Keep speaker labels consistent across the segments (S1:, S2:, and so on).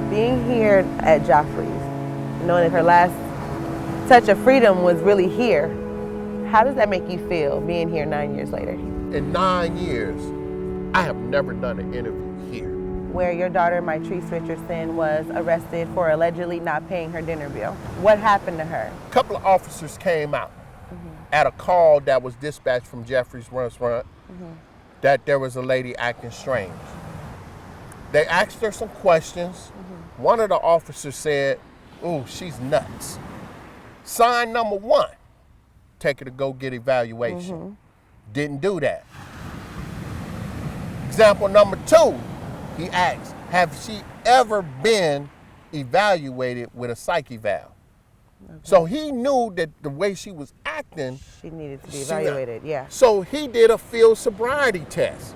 S1: Being here at Geoffrey's, knowing that her last touch of freedom was really here, how does that make you feel being here 9 years later?
S2: In 9 years, I have never done an interview here.
S1: Where your daughter, Mitrice Richardson, was arrested for allegedly not paying her dinner bill. What happened to her?
S2: A couple of officers came out at a call that was dispatched from Geoffrey's restaurant that there was a lady acting strange. They asked her some questions. One of the officers said, "Ooh, she's nuts." Sign number one, take her to go get evaluation. Didn't do that. Example number two, he asked, have she ever been evaluated with a psych eval? So he knew that the way she was acting,
S1: She needed to be evaluated, yeah.
S2: so he did a field sobriety test.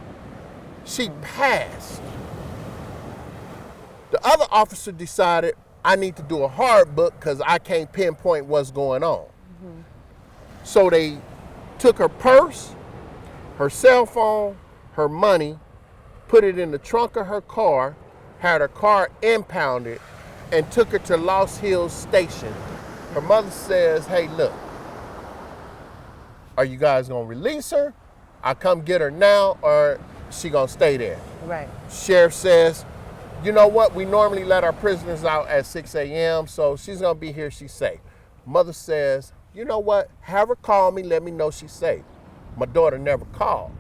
S2: She passed. The other officer decided, I need to do a hard book because I can't pinpoint what's going on. So they took her purse, her cell phone, her money, put it in the trunk of her car, had her car impounded, and took her to Lost Hills Station. Her mother says, hey, look, are you guys gonna release her? I come get her now, or she gonna stay there?
S1: Right.
S2: Sheriff says, you know what, we normally let our prisoners out at 6 a.m., so she's gonna be here, she's safe. Mother says, you know what, have her call me, let me know she's safe. My daughter never called.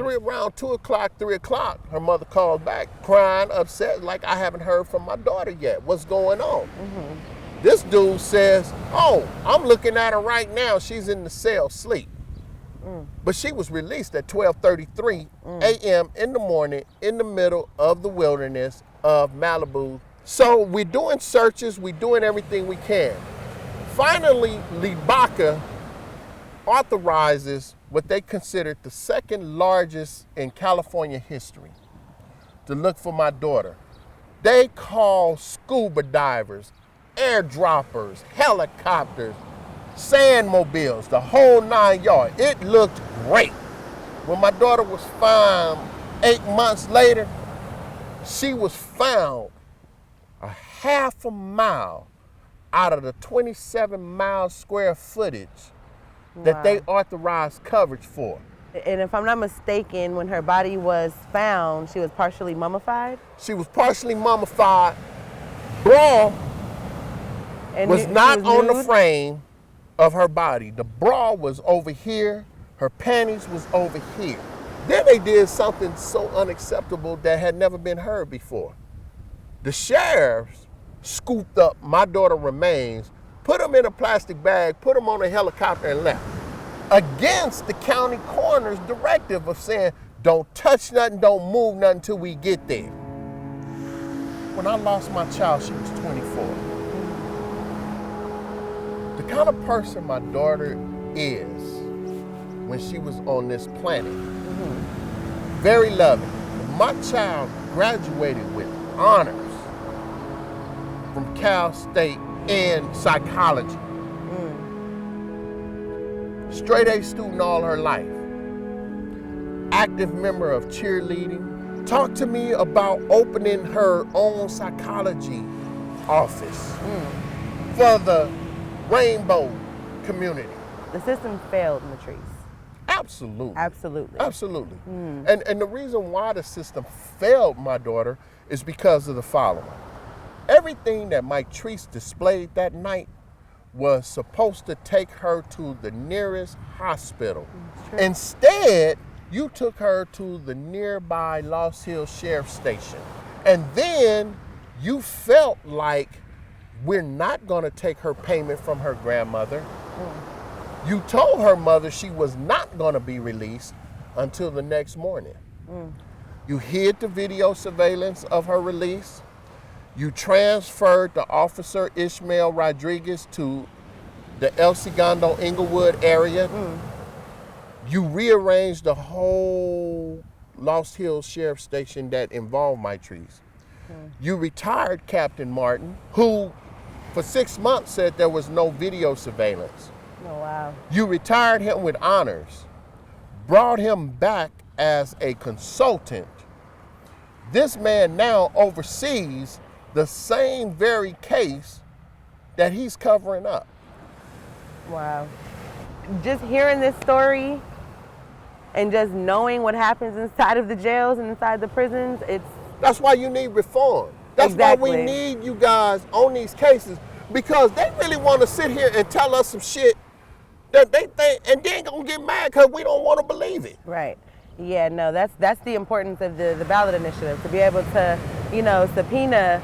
S2: Around 2 o'clock, 3 o'clock, her mother called back, crying, upset, like I haven't heard from my daughter yet. What's going on? This dude says, oh, I'm looking at her right now. She's in the cell, asleep. But she was released at 12:33 a.m. in the morning in the middle of the wilderness of Malibu. So we're doing searches, we're doing everything we can. Finally, LIBACA authorizes what they considered the second largest in California history to look for my daughter. They call scuba divers, airdroppers, helicopters, sandmobiles, the whole 9 yards. It looked great. When my daughter was found 8 months later, she was found a half a mile out of the 27-mile square footage that they authorized coverage for.
S1: And if I'm not mistaken, when her body was found, she was partially mummified?
S2: She was partially mummified. Bra was not on the frame of her body. The bra was over here, her panties was over here. Then they did something so unacceptable that had never been heard before. The sheriffs scooped up my daughter's remains, put them in a plastic bag, put them on a helicopter and left. Against the county coroner's directive of saying, don't touch nothing, don't move nothing until we get there. When I lost my child, she was 24. The kind of person my daughter is when she was on this planet, very loving. My child graduated with honors from Cal State in psychology. Straight A student all her life. Active member of cheerleading. Talk to me about opening her own psychology office for the rainbow community.
S1: The system failed, Mitrice.
S2: Absolutely.
S1: Absolutely.
S2: Absolutely. And the reason why the system failed my daughter is because of the following. Everything that Mitrice displayed that night was supposed to take her to the nearest hospital. Instead, you took her to the nearby Lost Hills Sheriff Station. And then you felt like we're not gonna take her payment from her grandmother. You told her mother she was not gonna be released until the next morning. You hid the video surveillance of her release. You transferred the officer Ishmael Rodriguez to the El Segundo Inglewood area. You rearranged the whole Lost Hills Sheriff Station that involved Mitrice. You retired Captain Martin, who for 6 months said there was no video surveillance.
S1: Oh, wow.
S2: You retired him with honors, brought him back as a consultant. This man now oversees the same very case that he's covering up.
S1: Wow. Just hearing this story and just knowing what happens inside of the jails and inside the prisons,
S2: That's why you need reform. That's
S1: Exactly.
S2: why we need you guys on these cases, because they really want to sit here and tell us some shit that they think, and they ain't gonna get mad because we don't want to believe it.
S1: right. Yeah, no, that's the importance of the ballot initiative, to be able to, subpoena,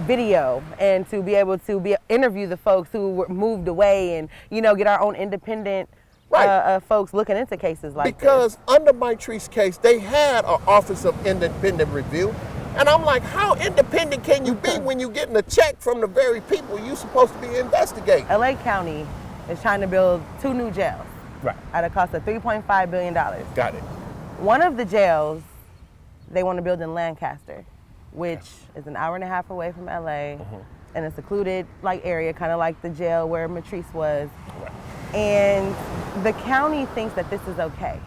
S1: video, and to be able to interview the folks who were moved away, and, get our own independent
S2: Right.
S1: folks looking into cases like
S2: Because under Mitrice's case, they had an Office of Independent Review. And I'm like, how independent can you be when you're getting a check from the very people you're supposed to be investigating?
S1: this. LA County is trying to build 2 new jails
S2: Right.
S1: at a cost of $3.5 billion.
S2: Got it.
S1: One of the jails they want to build in Lancaster, which is an hour and a half away from LA, in a secluded area, kind of like the jail where Mitrice was.
S2: Right.
S1: And the county thinks that this is okay,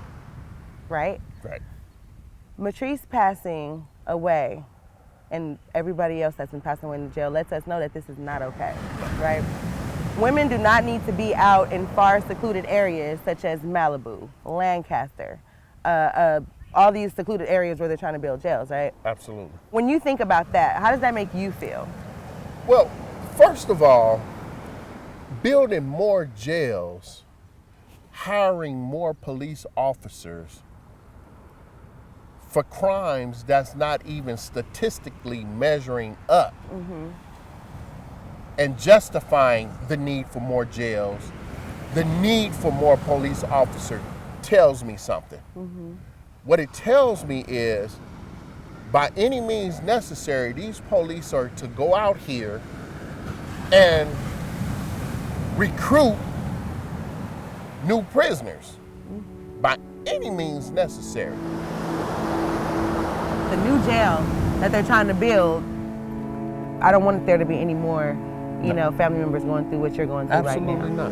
S1: right?
S2: Right.
S1: Mitrice passing away and everybody else that's been passing away in jail lets us know that this is not okay, right? Women do not need to be out in far secluded areas such as Malibu, Lancaster, all these secluded areas where they're trying to build jails, right?
S2: Absolutely.
S1: When you think about that, how does that make you feel?
S2: Well, first of all, building more jails, hiring more police officers for crimes that's not even statistically measuring up, and justifying the need for more jails, the need for more police officers, tells me something. What it tells me is, by any means necessary, these police are to go out here and recruit new prisoners by any means necessary.
S1: The new jail that they're trying to build, I don't want there to be any more, family members going through what you're going through right now.
S2: Absolutely not.